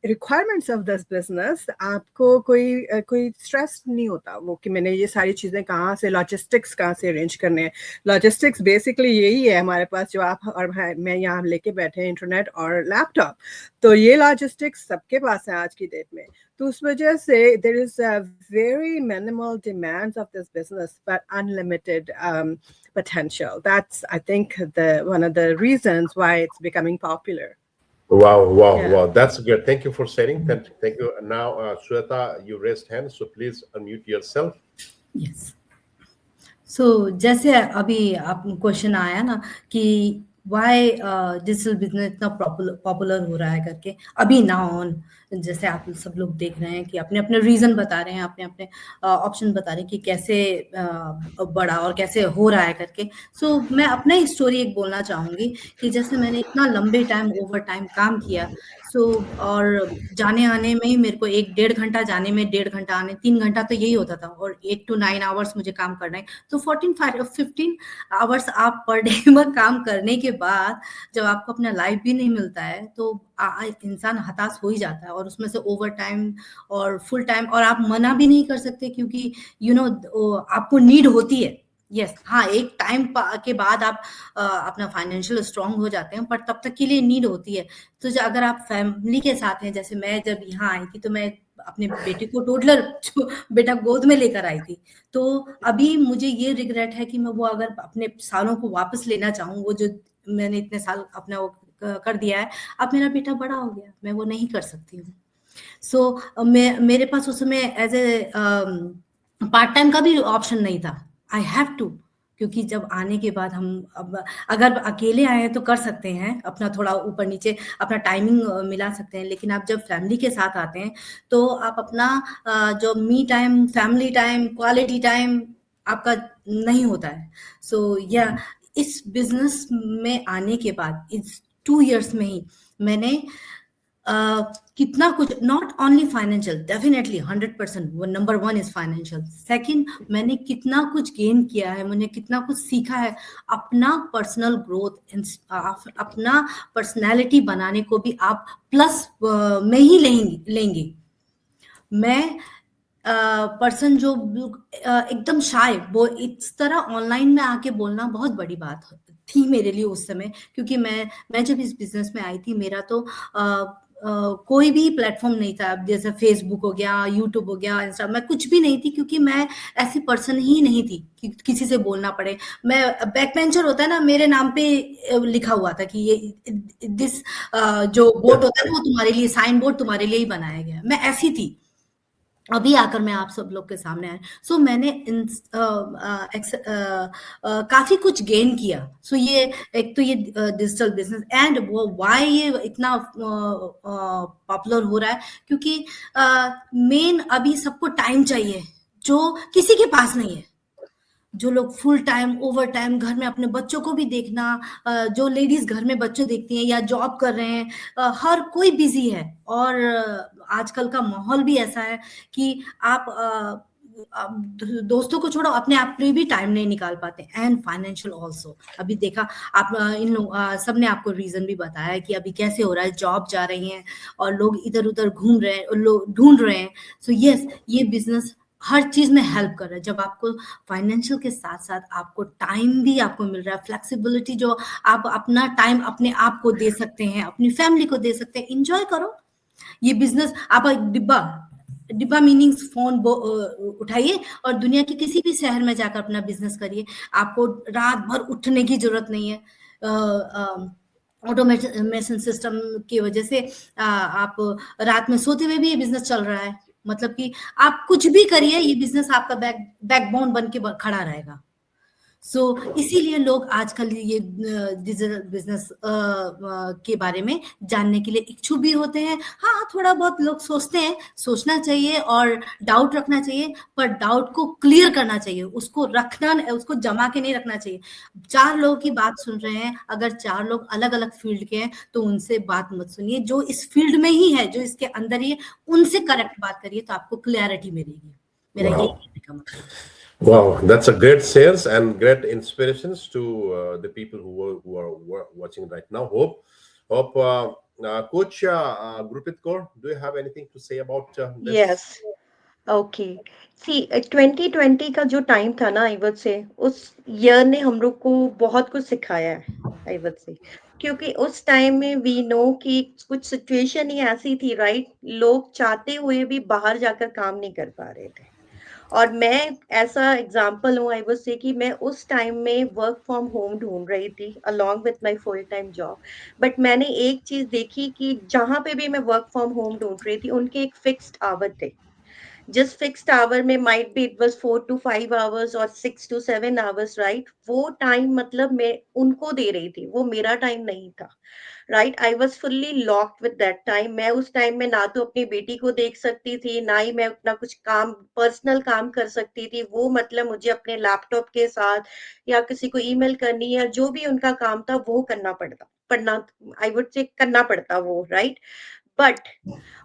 requirements of this business, आपको कोई stress नहीं होता वो कि मैंने ये सारी चीज़ें कहाँ से, लॉजिस्टिक्स कहाँ से अरेंज करने हैं. लॉजिस्टिक्स बेसिकली यही है हमारे पास जो आप और मैं यहाँ लेके बैठे हैं, इंटरनेट और लैपटॉप. तो ये लॉजिस्टिक्स सबके पास है आज की डेट में. तो उस वजह से there is a very minimal demands of this business but unlimited potential. That's, I think, one of the reasons why it's becoming popular. Wow. That's good. Thank you for sharing. Thank you. Now, Shweta, you raised hand, so please unmute yourself. Yes. So जैसे अभी आप question आया ना कि why digital business इतना popular हो रहा है करके, अभी ना ऑन जैसे आप सब लोग देख रहे हैं कि अपने अपने रीजन बता रहे हैं, अपने अपने ऑप्शन बता रहे हैं कि कैसे बढ़ा और कैसे हो रहा है करके. सो मैं अपना ही स्टोरी एक बोलना चाहूँगी कि जैसे मैंने इतना लंबे टाइम ओवर टाइम काम किया, और जाने आने में ही मेरे को 1-1.5 घंटा जाने में, 1.5 घंटा आने, 3 घंटा तो यही होता था, और 8 to 9 आवर्स मुझे काम करना है. तो 15 आवर्स आप पर डे में काम करने के बाद जब आपको अपना लाइफ भी नहीं मिलता है तो इंसान हताश हो ही जाता है, और उसमें से ओवर टाइम और फुल टाइम, और आप मना भी नहीं कर सकते क्योंकि आपको नीड होती है. यस, हाँ, एक टाइम के बाद आप अपना फाइनेंशियल स्ट्रांग हो जाते हैं, पर तब तक के लिए नीड होती है. तो अगर आप फैमिली के साथ हैं, जैसे मैं जब यहाँ आई थी तो मैं अपने बेटे को टोडलर जो बेटा गोद में लेकर आई थी, तो अभी मुझे ये रिग्रेट है कि मैं वो अगर अपने सालों को वापस लेना चाहूँ, वो जो मैंने इतने साल अपना वो कर दिया है, अब मेरा बेटा बड़ा हो गया, मैं वो नहीं कर सकती हूँ. सो मेरे पास उस समय एज ए पार्ट टाइम का भी ऑप्शन नहीं था. आई हैव टू, क्योंकि जब आने के बाद हम अब अगर अकेले आए हैं तो कर सकते हैं, अपना थोड़ा ऊपर नीचे अपना टाइमिंग मिला सकते हैं, लेकिन आप जब फैमिली के साथ आते हैं तो आप अपना जो me time, family time, quality time आपका नहीं होता है. सो इस बिजनेस में आने के बाद इस 2 years में ही मैंने कितना कुछ, नॉट ओनली फाइनेंशियल, डेफिनेटली 100%, वो नंबर 1 इज फाइनेंशियल. सेकंड, मैंने कितना कुछ गेन किया है, मैंने कितना कुछ सीखा है, अपना पर्सनल ग्रोथ, अपना पर्सनालिटी बनाने को भी आप प्लस में ही लेंगे. मैं पर्सन जो एकदम शाय, वो इस तरह ऑनलाइन में आके बोलना बहुत बड़ी बात थी मेरे लिए उस समय, क्योंकि मैं जब इस बिजनेस में आई थी, मेरा तो कोई भी प्लेटफॉर्म नहीं था, जैसे फेसबुक हो गया, यूट्यूब हो गया, इंस्टा, मैं कुछ भी नहीं थी, क्योंकि मैं ऐसी पर्सन ही नहीं थी कि किसी से बोलना पड़े। मैं बैक बेंचर होता है ना, मेरे नाम पे लिखा हुआ था कि ये दिस जो बोर्ड होता है ना, वो तुम्हारे लिए, साइन बोर्ड तुम्हारे लिए ही बनाया गया है। मैं ऐसी थी। अभी आकर मैं आप सब लोग के सामने आया, सो मैंने काफी कुछ गेन किया। सो ये एक तो ये डिजिटल बिजनेस, एंड वो वाई ये इतना पॉपुलर हो रहा है, क्योंकि मेन अभी सबको टाइम चाहिए, जो किसी के पास नहीं है। जो लोग फुल टाइम, ओवर टाइम, घर में अपने बच्चों को भी देखना, जो लेडीज घर में बच्चे देखती हैं या जॉब कर रहे हैं, हर कोई बिजी है। और आजकल का माहौल भी ऐसा है कि आप दोस्तों को छोड़ो, अपने आप पे भी टाइम नहीं निकाल पाते, एंड फाइनेंशियल ऑल्सो। अभी देखा आप, इन लोग सब ने आपको रीजन भी बताया कि अभी कैसे हो रहा है, जॉब जा रही हैं और लोग इधर उधर घूम रहे हैं, लोग ढूंढ रहे हैं। सो यस, ये बिजनेस हर चीज में हेल्प कर रहा है। जब आपको फाइनेंशियल के साथ साथ आपको टाइम भी आपको मिल रहा है, फ्लेक्सिबिलिटी, जो आप अपना टाइम अपने आप को दे सकते हैं, अपनी फैमिली को दे सकते हैं, एंजॉय करो। ये बिजनेस आप डिब्बा डिब्बा मीनिंग्स फोन उठाइए और दुनिया के किसी भी शहर में जाकर अपना बिजनेस करिए। आपको रात भर उठने की जरूरत नहीं है। ऑटोमेशन सिस्टम की वजह से आप रात में सोते हुए भी ये बिजनेस चल रहा है। मतलब कि आप कुछ भी करिए, ये बिजनेस आपका बैकबोन बन के खड़ा रहेगा। सो इसीलिए लोग आजकल ये डिजिटल बिजनेस के बारे में जानने के लिए इच्छुक भी होते हैं। हाँ, थोड़ा बहुत लोग सोचते हैं, सोचना चाहिए और डाउट रखना चाहिए, पर डाउट को क्लियर करना चाहिए, उसको रखना, उसको जमा के नहीं रखना चाहिए। 4 लोगों की बात सुन रहे हैं, अगर 4 लोग अलग अलग फील्ड के हैं तो उनसे बात मत सुनिए। जो इस फील्ड में ही है, जो इसके अंदर ही है, उनसे करेक्ट बात करिए, तो आपको क्लैरिटी मिलेगी। मेरा ये Wow. कहने का मतलब है। Wow, that's a great sales and great inspirations to the people who are watching right now. Hope Coach Gurpreet Kaur, do you have anything to say about this? Yes, okay. See 2020 का जो time था ना, आई would से उस year ने हम लोग को बहुत कुछ सिखाया है, आई वुड से। क्योंकि उस टाइम में वी नो कि कुछ सिचुएशन ही ऐसी थी, राइट? लोग चाहते हुए भी बाहर जाकर काम नहीं कर पा रहे थे। और मैं ऐसा एग्जाम्पल हूँ, आई वुड से, कि मैं उस टाइम में वर्क फ्रॉम होम ढूंढ रही थी along with my full time job. But मैंने एक चीज देखी कि जहां पे भी मैं वर्क फ्रॉम होम ढूंढ रही थी, उनके एक फिक्स्ड आवर थे। जिस फिक्स्ड आवर में might be it was 4 to 5 hours और 6 to 7 hours, राइट? वो टाइम मतलब मैं उनको दे रही थी, वो मेरा टाइम नहीं था। Right, I was fully locked with that time. मैं उस टाइम में ना तो अपनी बेटी को देख सकती थी, ना ही मैं अपना कुछ काम, पर्सनल काम कर सकती थी। वो मतलब मुझे अपने लैपटॉप के साथ या किसी को ईमेल करनी या जो भी उनका काम था वो करना पड़ता, पढ़ना, आई वुड से करना पड़ता वो, राइट? बट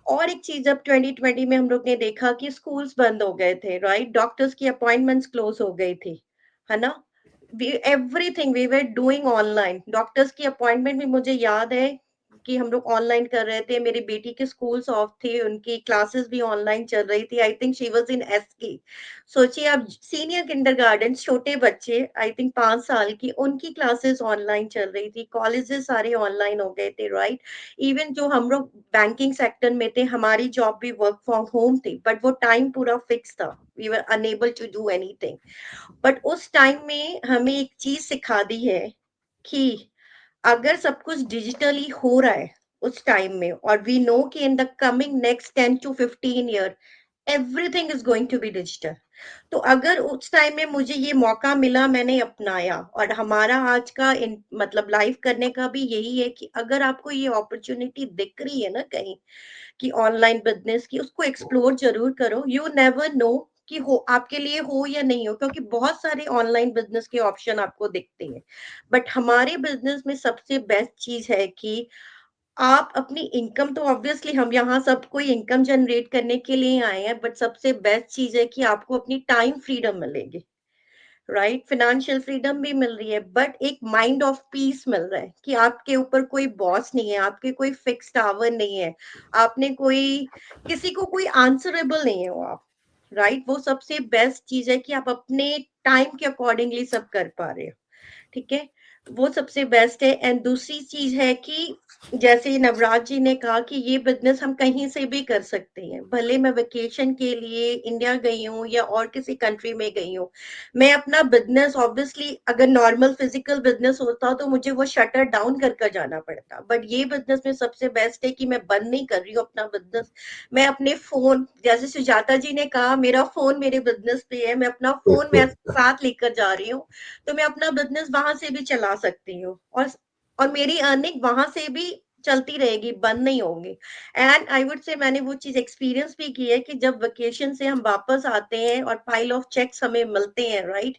और एक चीज, अब 2020 में हम लोग ने देखा कि स्कूल्स बंद हो गए थे, राइट? डॉक्टर्स की अपॉइंटमेंट्स क्लोज हो गई थी, है ना? Everything we were doing online. Doctors की अपॉइंटमेंट भी मुझे याद है कि हम लोग ऑनलाइन कर रहे थे। मेरी बेटी के स्कूल्स ऑफ थे, उनकी क्लासेस भी ऑनलाइन चल रही थी। I think she was in SK. सोचिए आप, सीनियर किंडरगार्टन, छोटे बच्चे, आई थिंक 5 साल की, उनकी क्लासेस ऑनलाइन चल रही थी। कॉलेजेस सारे ऑनलाइन हो गए थे, राइट? इवन जो हम लोग बैंकिंग सेक्टर में थे, हमारी जॉब भी वर्क फ्रॉम होम थी, बट वो टाइम पूरा फिक्स था। We were unable to do anything. But उस टाइम में हमें एक चीज सिखा दी है कि अगर सब कुछ डिजिटली हो रहा है उस टाइम में, और वी नो कि in the coming next 10 to 15 year everything is going to be digital. तो अगर उस टाइम में मुझे ये मौका मिला, मैंने अपनाया। और हमारा आज का मतलब लाइफ करने का भी यही है कि अगर आपको ये अपॉर्चुनिटी दिख रही है ना कहीं, कि ऑनलाइन बिजनेस की, उसको एक्सप्लोर जरूर करो। यू नेवर नो कि हो आपके लिए हो या नहीं हो, क्योंकि बहुत सारे ऑनलाइन बिजनेस के ऑप्शन आपको दिखते हैं। बट हमारे बिजनेस में सबसे बेस्ट चीज है कि आप अपनी इनकम, तो ऑब्वियसली हम यहाँ सब कोई इनकम जनरेट करने के लिए आए हैं, बट सबसे बेस्ट चीज है कि आपको अपनी टाइम फ्रीडम मिलेगी, राइट? फाइनेंशियल फ्रीडम भी मिल रही है, बट एक माइंड ऑफ पीस मिल रहा है कि आपके ऊपर कोई बॉस नहीं है, आपके कोई फिक्स्ड आवर नहीं है, आपने कोई, किसी को कोई आंसरेबल नहीं है, वो आप, राइट? वो सबसे बेस्ट चीज है कि आप अपने टाइम के अकॉर्डिंगली सब कर पा रहे हो, ठीक है? वो सबसे बेस्ट है। एंड दूसरी चीज है कि जैसे नवराज जी ने कहा कि ये बिजनेस हम कहीं से भी कर सकते हैं, भले मैं वेकेशन के लिए इंडिया गई हूँ या और किसी कंट्री में गई हूँ, मैं अपना बिजनेस ऑब्वियसली अगर नॉर्मल फिजिकल बिजनेस होता तो मुझे वो शटर डाउन कर जाना पड़ता, बट ये बिजनेस में सबसे बेस्ट है कि मैं बंद नहीं कर रही हूँ अपना बिजनेस। मैं अपने फोन, जैसे सुजाता जी ने कहा मेरा फोन मेरे बिजनेस पे है, मैं अपना फोन मैं साथ लेकर जा रही हूँ, तो मैं अपना बिजनेस वहां से भी चला सकती हूँ, और मेरी अर्निंग वहां से भी चलती रहेगी, बंद नहीं होंगी। एंड आई वुड से मैंने वो चीज एक्सपीरियंस भी की है कि जब वेकेशन से हम वापस आते हैं और पाइल ऑफ चेक्स हमें मिलते हैं, राइट,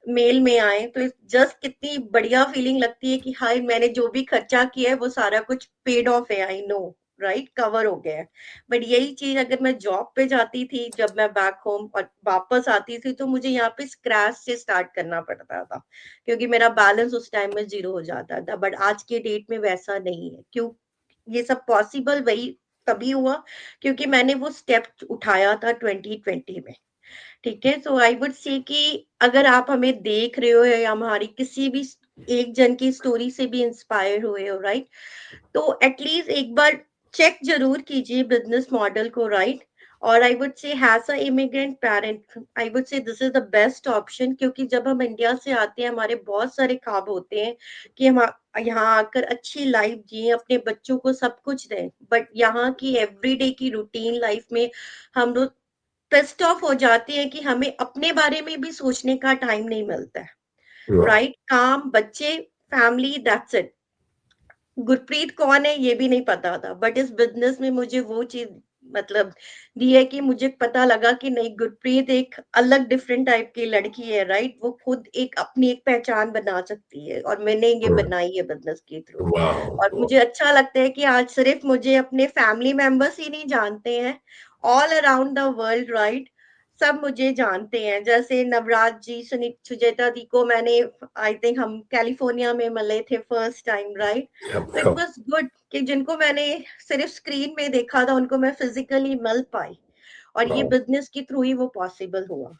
मेल में आए, तो जस्ट कितनी बढ़िया फीलिंग लगती है कि हाय मैंने जो भी खर्चा किया है वो सारा कुछ पेड ऑफ है, आई नो, राइट, कवर हो गया है। बट यही चीज अगर मैं जॉब पे जाती थी, जब मैं बैक होम और वापस आती थी, तो मुझे यहाँ पे स्क्रैच से स्टार्ट करना पड़ता था, क्योंकि मेरा बैलेंस उस टाइम में 0 हो जाता था। बट आज के डेट में वैसा नहीं है। क्यों ये सब पॉसिबल वही तभी हुआ क्योंकि मैंने वो स्टेप उठाया था 2020 में। ठीक है, सो आई वुड से कि अगर आप हमें देख रहे हो या हमारी किसी भी एक जन की स्टोरी से भी इंस्पायर हुए हो, राइट, तो एटलीस्ट एक बार चेक जरूर कीजिए बिजनेस मॉडल को, राइट। और आई वुड से has a immigrant parent, I would से this is the best option, क्योंकि जब हम इंडिया से आते हैं हमारे बहुत सारे ख्वाब होते हैं कि हम यहाँ आकर अच्छी लाइफ जिए, अपने बच्चों को सब कुछ दें, बट यहाँ की एवरीडे की रूटीन लाइफ में हम लोग पिस्ड ऑफ हो जाते हैं कि हमें अपने बारे में भी सोचने का टाइम नहीं मिलता है, Wow. राइट। काम, बच्चे, फैमिली, दैट्स इट। गुरप्रीत कौन है ये भी नहीं पता था, बट इस बिजनेस में मुझे वो चीज मतलब दी है कि मुझे पता लगा कि नहीं, गुरप्रीत एक अलग डिफरेंट टाइप की लड़की है, राइट, वो खुद एक अपनी एक पहचान बना सकती है, और मैंने ये Mm. बनाई है बिजनेस के थ्रू। Wow. और मुझे अच्छा लगता है कि आज सिर्फ मुझे अपने फैमिली मेंबर्स ही नहीं जानते हैं, all around the world, right, सब मुझे जानते हैं। जैसे नवराज जी, सुजेता दी को मैंने, आई थिंक हम कैलिफोर्निया में मिले थे फर्स्ट टाइम, राइट, Yep, तो इट yep. वाज गुड कि जिनको मैंने सिर्फ स्क्रीन में देखा था उनको मैं फिजिकली मिल पाई, और ये Wow. बिजनेस के थ्रू ही वो पॉसिबल हुआ।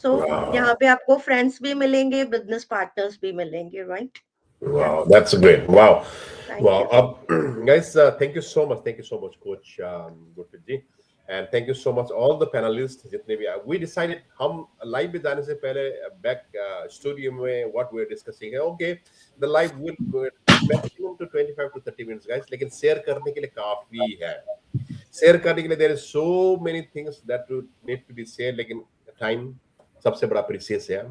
सो यहाँ Wow. पे आपको फ्रेंड्स भी मिलेंगे, बिजनेस पार्टनर्स भी मिलेंगे, राइट। या, Wow, that's great. Wow, thank wow. You. Guys, thank you so much. Thank you so much, Coach Gurpreet ji, and thank you so much all the panelists. जितने भी we decided हम live में जाने से पहले back studio में what we are discussing है. Okay, the live will maximum to 25 to 30 minutes, guys. लेकिन share करने के लिए काफी है. Share करने के लिए there is so many things that need to be shared. लेकिन time सबसे बड़ा प्रीसियस है।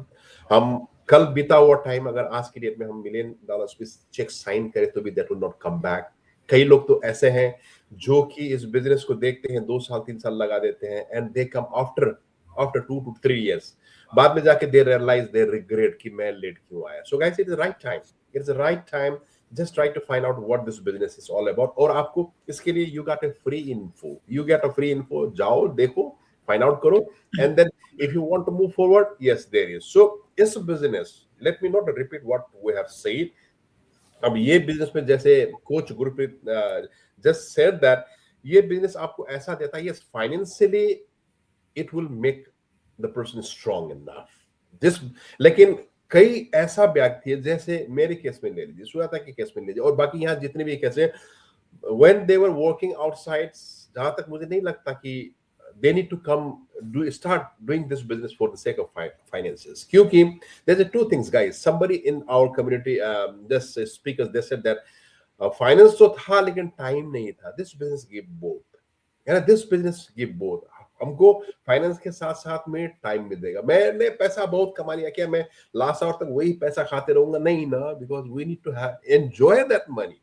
हम कल बीता हुआ टाइम अगर आज की डेट में हम $1 million चेक साइन करें तो भी that will not come back. कई लोग तो ऐसे हैं जो कि इस बिजनेस को देखते हैं 2 साल 3 साल लगा देते हैं and they come after 2 to 3 years, बाद में जाके दे रियलाइज दे रिग्रेट कि मैं लेट क्यों आया। So guys, it is right time, it is right time, just try to find out what this business is all about. और आपको इसके लिए you get a free info, जाओ देखो, फाइंड आउट करो, and then if you want to move forward, yes there is. So it's a business, let me not repeat what we have said. अब ये business में जैसे coach Gurpreet just said that ये business आपको ऐसा देता है, yes financially it will make the person strong enough this. लेकिन कई ऐसा व्यक्ति है, जैसे मेरे केस में ले लीजिए, सुजाता के केस में ले लीजिए, और बाकी यहाँ जितने भी केस हैं, when they were working outside, जहां तक मुझे नहीं लगता कि they need to start doing this business for the sake of finances. Kyunki there's two things, guys. Somebody in our community, just speakers, they said that finance तो था लेकिन time नहीं था. This business give both. This business give both. हमको finance के साथ साथ में टाइम भी देगा। मैंने पैसा बहुत कमा लिया, क्या मैं लास्ट आवर तक वही पैसा खाते रहूंगा? नहीं ना, because we need to enjoy that money.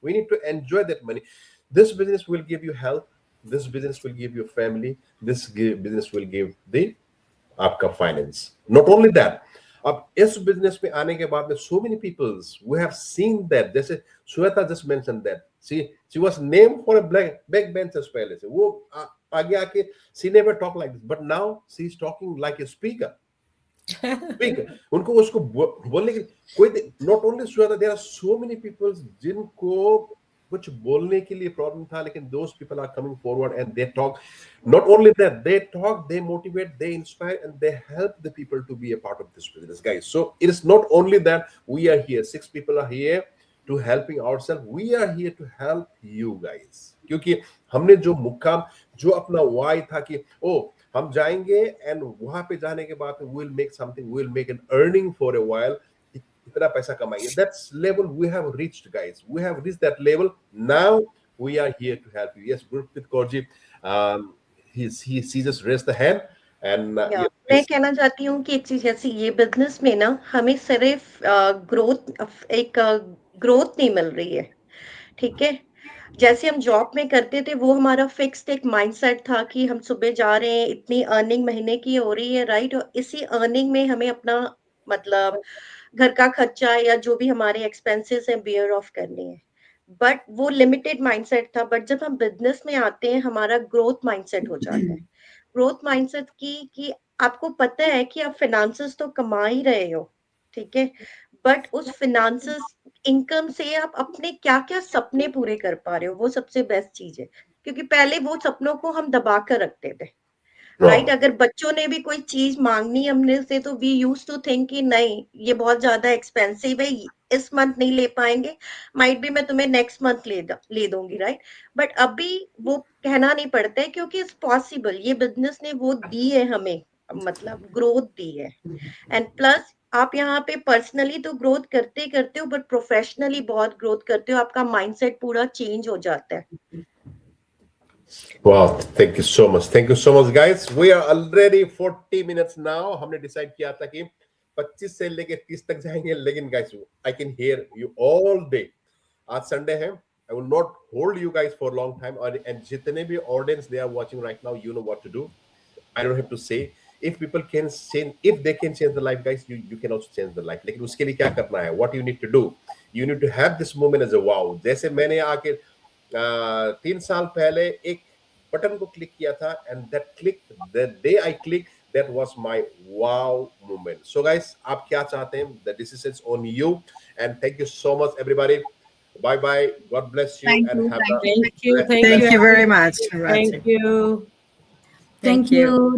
We need to enjoy that money. This business will give you health. This business will give you family. This business will give the आपका finance. Not only that, अब इस business में आने के बाद में so many peoples we have seen that, जैसे Shweta just mentioned that she was named for a backbenchers पहले से, वो आगे आके she never talk like this, but now she is talking like a speaker. उनको उसको बोलने की कोई, not only Shweta, there are so many peoples जिनको कुछ बोलने के लिए प्रॉब्लम था, लेकिन those people are coming forward and they talk. Not only that, they talk, they motivate, they inspire, and they help the people to be a part of this business, guys. So it is not only that we are here, 6 people are here to helping ourselves. We are here to help you guys. क्योंकि हमने जो मुकाम, जो अपना Y था कि हम जाएंगे एंड वहां पे जाने के बाद we'll make something, we'll make an earning for a while, इतना पैसा कमाएंगे. That's level we have reached, guys. We have reached that level. Now we are here to help you. Yes, Gurpreet Kaur ji, he just raised the hand and या मैं कहना चाहती हूँ कि एक चीज ऐसी, ये बिजनेस में ना हमें सिर्फ ग्रोथ नहीं मिल रही है, ठीक है. जैसे हम जॉब में करते थे वो हमारा फिक्स्ड एक माइंडसेट था कि हम सुबह जा रहे हैं, इतनी अर्निंग महीने की हो रही है, राइट, और इसी अर्निंग में हमें अपना मतलब घर का खर्चा या जो भी हमारे एक्सपेंसेस हैं बियर ऑफ करनी है. बट वो लिमिटेड माइंडसेट था. बट जब हम बिजनेस में आते हैं हमारा ग्रोथ माइंडसेट हो जाता है. ग्रोथ माइंडसेट कि आपको पता है कि आप फाइनेंसेस तो कमा ही रहे हो, ठीक है, बट उस फाइनेंसेस इनकम से आप अपने क्या-क्या सपने पूरे कर पा रहे हो, वो सबसे बेस्ट चीज है. क्योंकि पहले वो सपनों को हम दबा कर रखते थे, राइट. अगर बच्चों ने भी कोई चीज मांगनी हमने से तो वी यूज टू थिंक कि नहीं ये बहुत ज्यादा एक्सपेंसिव है, इस मंथ नहीं ले पाएंगे, माइट भी मैं तुम्हें नेक्स्ट मंथ ले दूंगी, राइट. बट अभी वो कहना नहीं पड़ता है क्योंकि इट्स पॉसिबल. ये बिजनेस ने वो दी है हमें, मतलब ग्रोथ दी है. एंड प्लस आप यहाँ पे पर्सनली तो ग्रोथ करते करते हो, बट प्रोफेशनली बहुत ग्रोथ करते हो. आपका माइंडसेट पूरा चेंज हो जाता है. Wow, thank you so much. Thank you so much, guys. We are already 40 minutes now. हमने डिसाइड किया था कि 25 से लेके 30 तक जाएंगे, लेकिन guys, I can hear you all day. आज संडे है. I will not hold you guys for a long time. And जितने भी audience they are watching right now, you know what to do. I don't have to say. If people can change, if they can change the life, guys, you can also change the life. लेकिन उसके लिए क्या करना है? What you need to do? You need to have this moment as a wow. जैसे मैंने आके 3 साल पहले एक बटन को क्लिक किया था, and that click, the day I click, that was my wow moment. So guys, आप क्या चाहते हैं, the decision is on you. And thank you so much everybody. Bye bye, God bless you, Thank and you, have thank a you. Thank you Thank you very much. Thank you. Thank you.